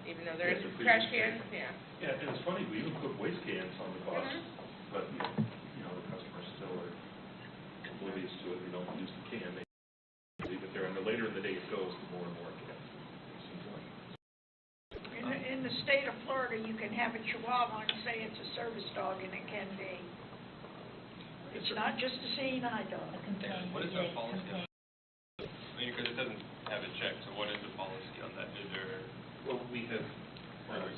even though there's trash cans. Yeah. Yeah, and it's funny, we even put waste cans on the bus, Mhm. but, the customers still are oblivious to it. They don't use the can. They leave it there, and the later in the day it goes, the more and more it gets. In the state of Florida, you can have a Chihuahua and say it's a service dog, and it can be. It's not just a seeing eye dog. What is our policy on that? I mean, because it doesn't have it checked, so what is the policy on that? Is there? Well, we have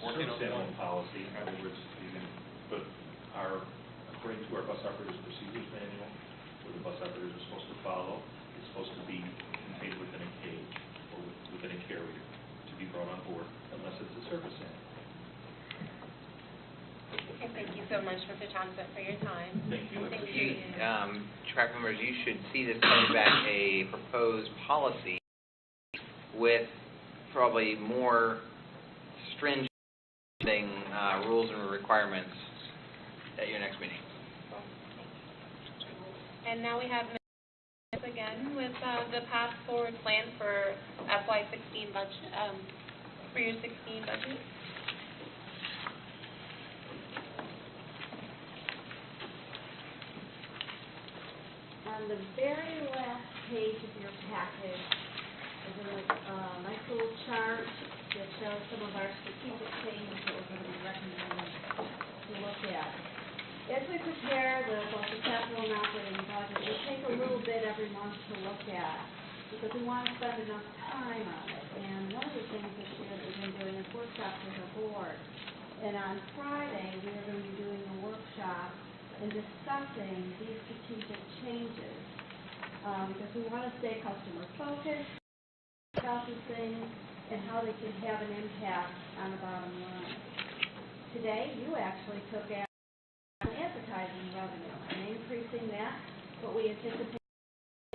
service animal policy, in other words, but according to our bus operators procedures manual, what the bus operators are supposed to follow, it's supposed to be contained within a cage or within a carrier to be brought on board, unless it's a service animal. Okay, thank you so much, Mr. Thompson, for your time. Thank you. Track members, you should see this coming back a proposed policy with probably more stringent rules and requirements at your next meeting. And now we have Ms. again with the path forward plan for FY16 budget, for your 16 budget. On the very last page of your package is a nice little chart that shows some of our strategic changes that we're going to be recommending to look at. As we prepare both the capital and operating budget, we take a little bit every month to look at because we want to spend enough time on it. And one of the things this year that we've been doing is workshops with our board. And on Friday, we are going to be doing a workshop and discussing these strategic changes because we want to stay customer focused about these things and how they can have an impact on the bottom line. Today, you actually took advertising revenue and increasing that, but we anticipate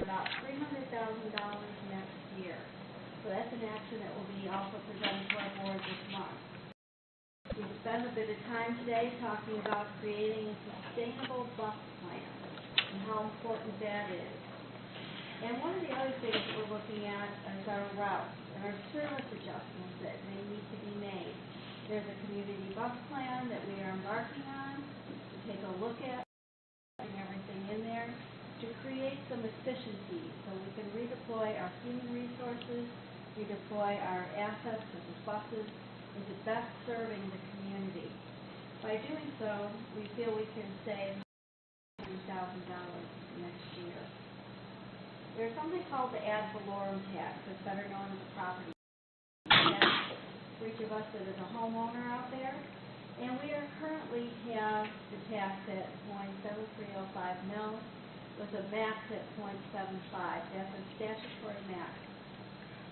about $300,000 next year. So that's an action that will be also presented to our board this month. We spent a bit of time today talking about creating a sustainable bus plan and how important that is. And one of the other things that we're looking at is our routes and our service adjustments that may need to be made. There's a community bus plan that we are embarking on to take a look at and everything in there to create some efficiencies so we can redeploy our human resources, redeploy our assets such as buses into best serving the community. By doing so, we feel we can save $100,000 next year. There's something called the ad valorem tax, that's better known as a property tax for each of us that is a homeowner out there. And we are currently have the tax at 0.7305 mil with a max at 0.75. That's a statutory max.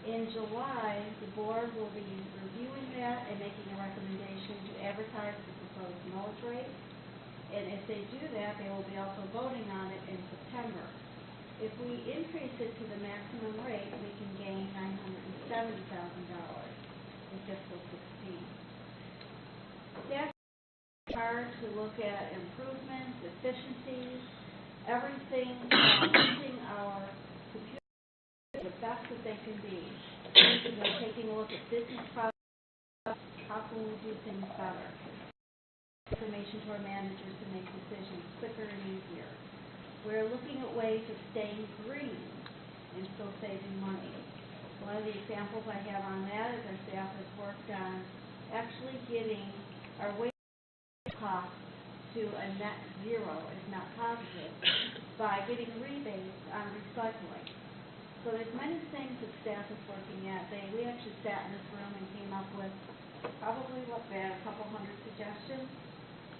In July, the board will be reviewing that and making a recommendation to advertise the proposed millage rate. And if they do that, they will be also voting on it in September. If we increase it to the maximum rate, we can gain $970,000 in fiscal 16. That's, 2016 to 2017 is hard to look at improvements, efficiencies, everything, using our computers the best that they can be. Taking a look at business processes, how can we do things better? Information to our managers to make decisions quicker and easier. We're looking at ways of staying green and still saving money. One of the examples I have on that is our staff has worked on actually getting our waste costs to a net zero, if not positive, by getting rebates on recycling. So there's many things that staff is working at. We actually sat in this room and came up with probably, a couple hundred suggestions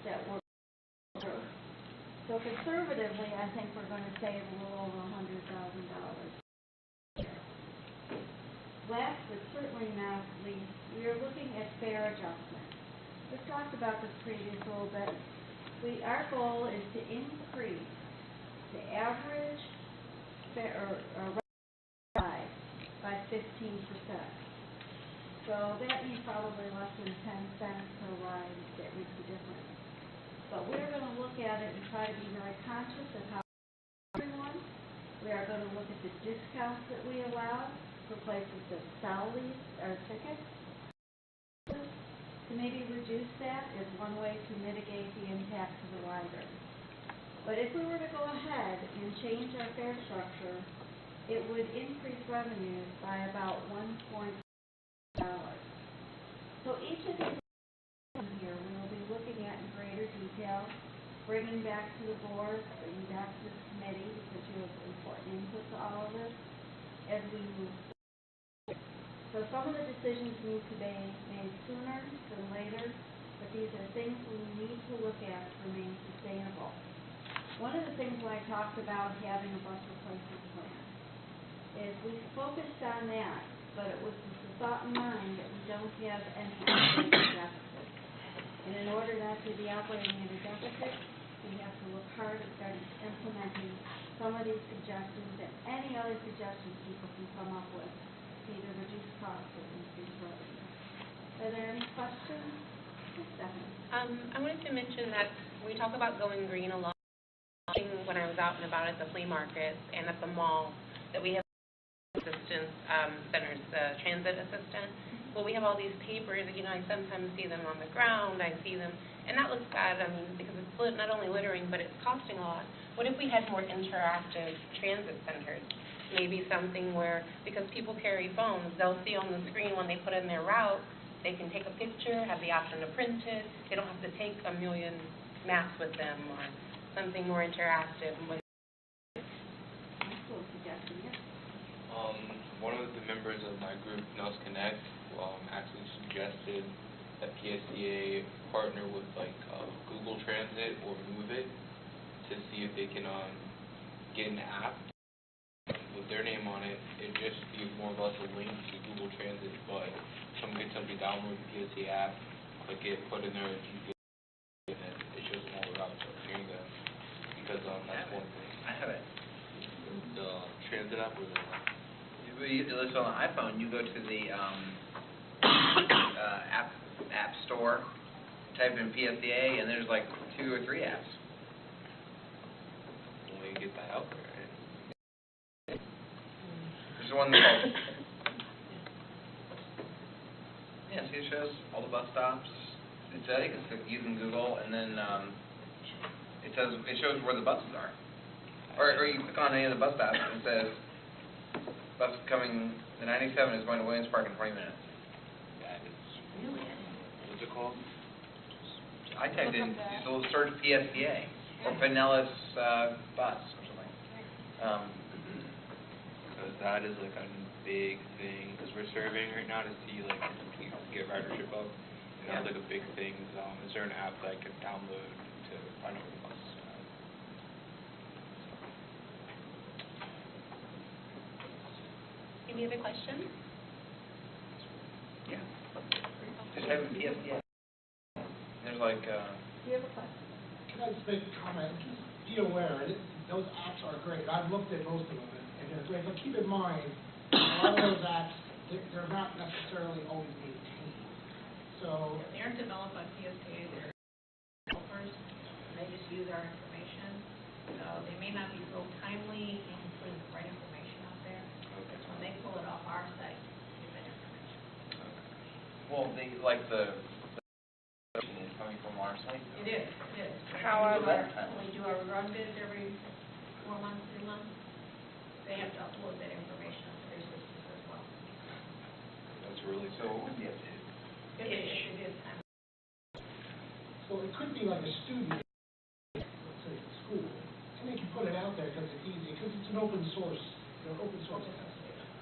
that were through. So conservatively, I think we're going to save a little over $100,000. Last but certainly not least, we are looking at fare adjustments. We've talked about this previous a little bit. Our goal is to increase the average fare or ride by 15%. So that means probably less than 10 cents per ride that makes a difference. But we're going to look at it and try to be very conscious of how everyone. We are going to look at the discounts that we allow for places that sell these tickets. To maybe reduce that is one way to mitigate the impact to the rider. But if we were to go ahead and change our fare structure, it would increase revenues by about $1.5 million. So each of these here we will be looking at in greater detail, bringing back to the board, bringing back to the committee, because you have important input to all of this as we move forward. So some of the decisions need to be made sooner than later, but these are things we need to look at to remain sustainable. One of the things when I talked about having a bus replacement plan is we focused on that, but it was with the thought in mind that we don't have any operating deficit. And in order not to be operating at a deficit, we have to look hard at starting implementing some of these suggestions and any other suggestions people can come up with to either reduce costs or increase revenue. Are there any questions? Stephanie. I wanted to mention that we talk about going green a lot. When I was out and about at the flea market and at the mall, that we have assistance centers, the transit assistant. Well, we have all these papers, I sometimes see them on the ground, I see them, and that looks bad, because it's not only littering, but it's costing a lot. What if we had more interactive transit centers? Maybe something where, because people carry phones, they'll see on the screen when they put in their route, they can take a picture, have the option to print it, they don't have to take a million maps with them, or something more interactive. One of the members of my group, Nels Connect, actually suggested that PSDA partner with Google Transit or Move It to see if they can get an app with their name on it. It just be more or less a link to Google Transit, but somebody download the PSDA app, click it, put in their GPS, and then it shows them all the routes near them. Because that's one thing. I have it. The transit app or the You list on the iPhone, you go to the app store, type in PSDA, and there's like 2 or 3 apps. When you get that out there, right? There's one called, see, it shows all the bus stops. I think it's using Google, and then it shows where the buses are. Or you click on any of the bus stops, and it says, bus coming, the 97 is going to Williams Park in 20 minutes. Yeah, what's it called? I typed in, just a little search PSDA, or Pinellas bus, or something. Because that is a big thing, because we're surveying right now to see get ridership up, and that's a big thing. Is there an app that I can download to find out where the bus is at? Any other questions? Yeah. Just have a PSDA. There's Do you have a question? Can I just make a comment? Just be aware, those apps are great. I've looked at most of them, and they're great. But keep in mind, a lot of those apps, they're not necessarily always maintained. So They aren't developed by PSDA. They're use our information. So they may not be so timely in putting the right information out there. Because when they pull it off our site, they get that information. Well, the information is coming from our site. It is. However, When we do our run bids every 4 months, 3 months, they have to upload that information onto their systems as well. That's really, so it would be updated. It is time. So it could be like a student, let's say, at school, and they can put it out there because it's easy, because it's an open source, test.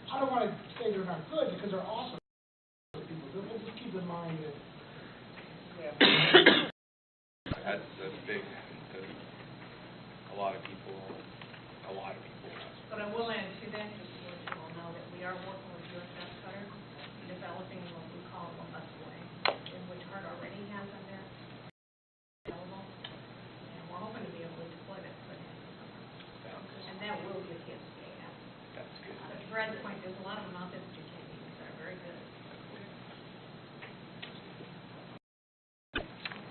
I don't want to say they're not good, because they're awesome people, but we'll just keep in mind that. That's big. A lot of people. But I will add to that, just to let you all know, that we are working with your test cutter, developing what we call a bus way, in which Art already has on there available, and we're hoping to be able to deploy that quickly. And that will be a PSDA app. That's good. But to Brad's point, there's a lot of them out there that you can't use that are very good.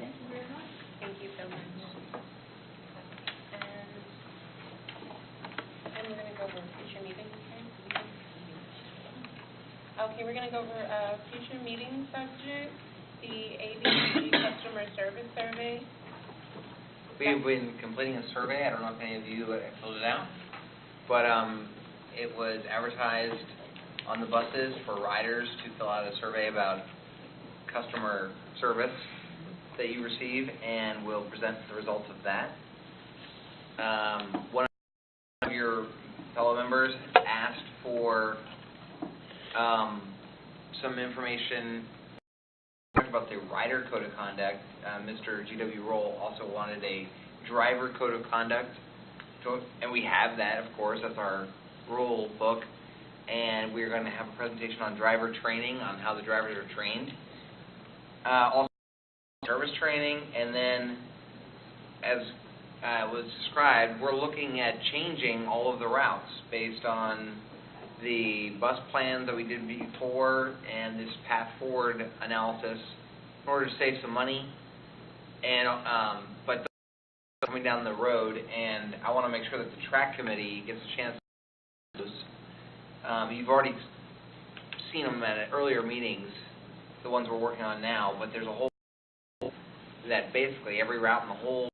Thank you very much. Thank you so much. And we're going to go over future meetings, okay? Okay, we're going to go over a future meeting subject, the ABC Customer Service Survey. We've been completing a survey. I don't know if any of you filled it out, but it was advertised on the buses for riders to fill out a survey about customer service that you receive, and we'll present the results of that. One of your fellow members asked for some information about the rider code of conduct. Mr. G.W. Roll also wanted a driver code of conduct, and we have that, of course. That's our rule book, and we're going to have a presentation on driver training, on how the drivers are trained. Also, service training, and then, as was described, we're looking at changing all of the routes based on the bus plans that we did before and this path forward analysis in order to save some money. And but coming down the road, and I want to make sure that the TRAC committee gets a chance to use those. You've already seen them at earlier meetings, the ones we're working on now, but there's a whole that basically every route in the whole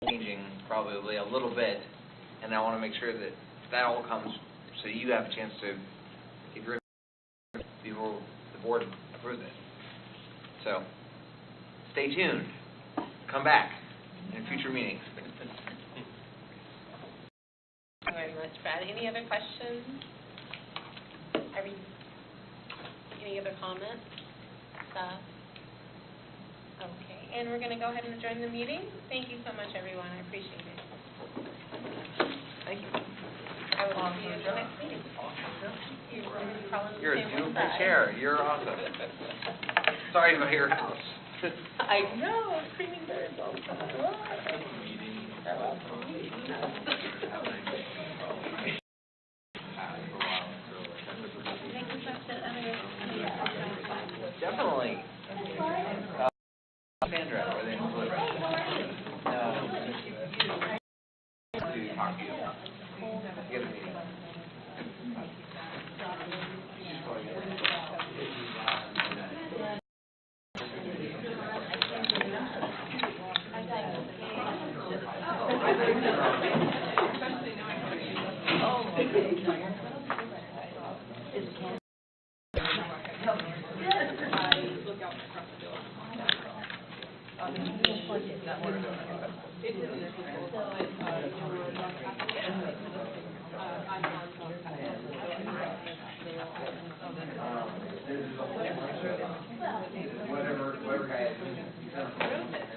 changing probably a little bit, and I want to make sure that that all comes so you have a chance to give your input before the board approves it. So stay tuned. Come back in future meetings. Thank you very much, Brad. Any other questions? Any other comments? Okay, and we're going to go ahead and adjourn the meeting. Thank you so much, everyone. I appreciate it. Thank you. I will see you at the next meeting. You're a beautiful chair. You're awesome. Sorry about your house. I know, screaming birds all the time. Definitely. Sandra, are they in blue? To talk to you. Get a meeting.